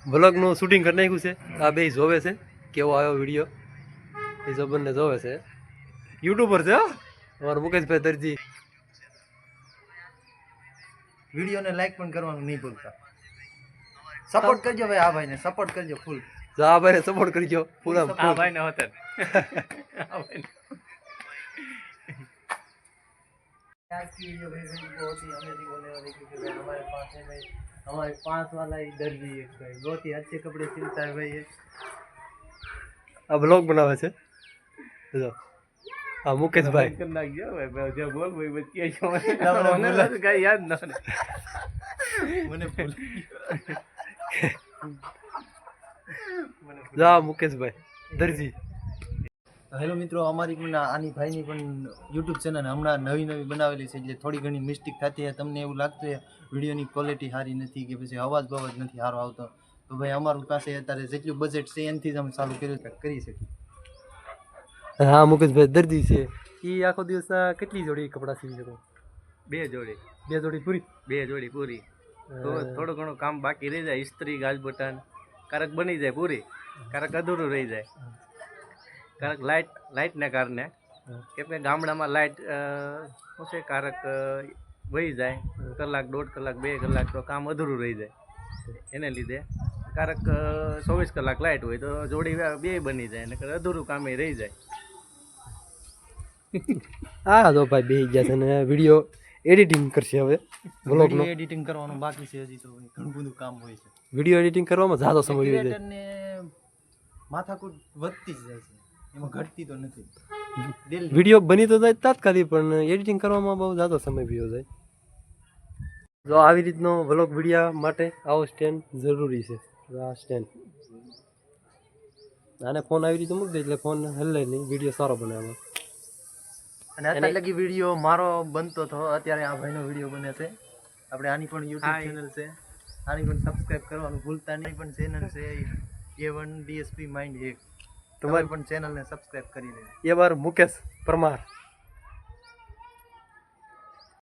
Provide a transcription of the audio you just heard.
વ્લોગનું shooting કરી નાખ્યું છે. આ બે જોવે છે કેવો આવ્યો વિડીયો. એ જબરને જોવે છે. યુટ્યુબર છે હો અમારા મુકેશભાઈ દરજી. વિડીયોને લાઈક પણ કરવાનું નહીં ભૂલતા. સપોર્ટ કરજો ભાઈ, આ ભાઈને સપોર્ટ કરજો ફૂલ. જો આ ભાઈને સપોર્ટ કરજો પૂરા. આ ભાઈને હોતન आज की वीडियो भाई बहुत ही अमेजिंग होने वाली क्योंकि भाई हमारे पास है भाई हमारे पास वाला ही दर्जी है भाई, बहुत ही अच्छे कपड़े सिलता है भाई ये. આ બ્લોગ બનાવે છે. જો આ મુકેશભાઈ कर ना गया भाई जो बोल भाई बच्चे जो मैंने कहा याद ना મને ભૂલ જો આ મુકેશભાઈ દરજી. હેલો મિત્રો, અમારી પણ આની ભાઈની પણ યુટ્યુબ ચેનલ હમણાં નવી બનાવેલી છે, એટલે થોડી ઘણી મિસ્ટેક થતી હોય. તમને એવું લાગતું હોય વિડીયોની ક્વોલિટી સારી નથી કે પછી અવાજ બવાજ નથી સારો આવતો, તો ભાઈ અમારું પાસે અત્યારે જેટલું બજેટ છે એનાથી જ અમે ચાલુ કરી શકીએ. હા મુકેશભાઈ દરજી છે. એ આખો દિવસ કેટલી જોડી કપડાં સીવી શકો? બે જોડી પૂરી. બે જોડી પૂરી. તો થોડું ઘણું કામ બાકી રહી જાય, ઇસ્ત્રી ગાજ બટન કારક બની જાય પૂરી, કારક અધૂરું રહી જાય. કારક લાઇટને કારણે કેમ કે ગામડામાં લાઇટ શું છે કારક વહી જાય કલાક 1.5 કલાક 2 કલાક તો કામ અધૂરું રહી જાય. એને લીધે કારક 24 કલાક લાઇટ હોય તો જોડી બે બની જાય અને અધૂરું કામ એ રહી જાય. હા તો ભાઈ બેસી ગયા છે ને વિડીયો એડિટિંગ કરશે હવે. વ્લોગનું એડિટિંગ કરવાનું બાકી છે, હજી તો ઘણું બધું કામ હોય છે. વિડીયો એડિટિંગ કરવામાં ઝાઝો સમય વહી જાય. ક્રિએટરને માથાકૂટ વધતી જ જાય છે, એમાં ઘટતી તો નથી. વિડીયો બની તો જાય તાત્કાલિક, પણ એડિટિંગ કરવામાં બહુ ઝાઝો સમય વહી જાય. જો આવી રીતનો વ્લોગ વિડીયો માટે આવો સ્ટેન્ડ જરૂરી છે. આ સ્ટેન્ડ આને ફોન આવી રીતે મૂકી દે એટલે ફોન હલે નહીં, વિડીયો સારો બને આમાં. અને અત્યારે લગી વિડીયો મારો બનતો હતો, અત્યારે આ ભાઈનો વિડીયો બને છે. આપણે આની પણ યુટ્યુબ ચેનલ છે, આની પણ સબસ્ક્રાઇબ કરવાનું ભૂલતા નહીં. પણ ચેનલ છે A1 DSP Mind 1, તમારી પણ ચેનલને સબસ્ક્રાઇબ કરી લેજો. એ વાર મુકેશ પરમાર